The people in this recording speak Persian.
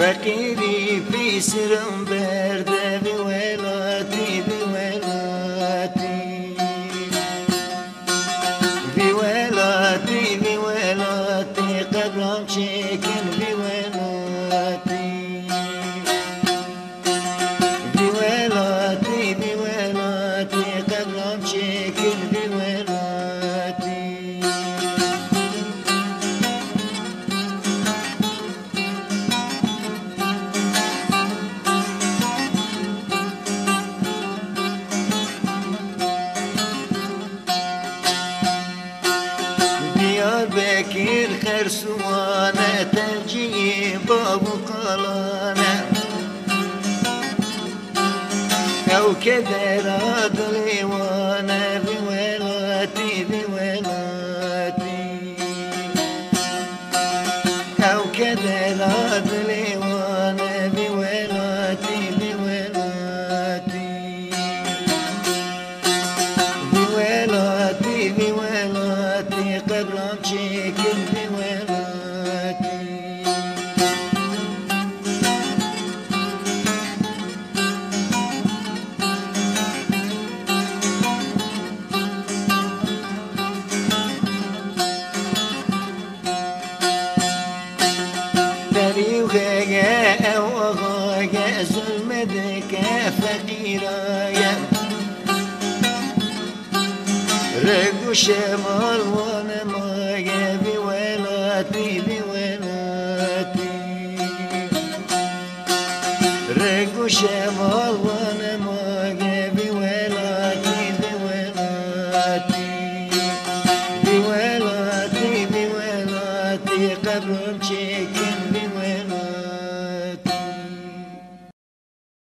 فقیری پیسرم برده بی ولاتی بی ولاتی بی ولاتی بی ولاتی قبرم چکن بی ولاتی بی ولاتی بی ولاتی قبرم چکن بی ولاتی بكير خرسوانة ترجي باب قلانة أو كدر ليوانا بولاتي بولاتي أو كدر ليوانا بولاتي بولاتي بولاتي بولاتي قبرم شكل بولاتي دريوغا أو أغاقا ظلمدك فقيرايا رقو شمال وانا مايا بولاتي بولاتي رقو شمال وانا مايا بولاتي بولاتي بولاتي بولاتي قبرم شكل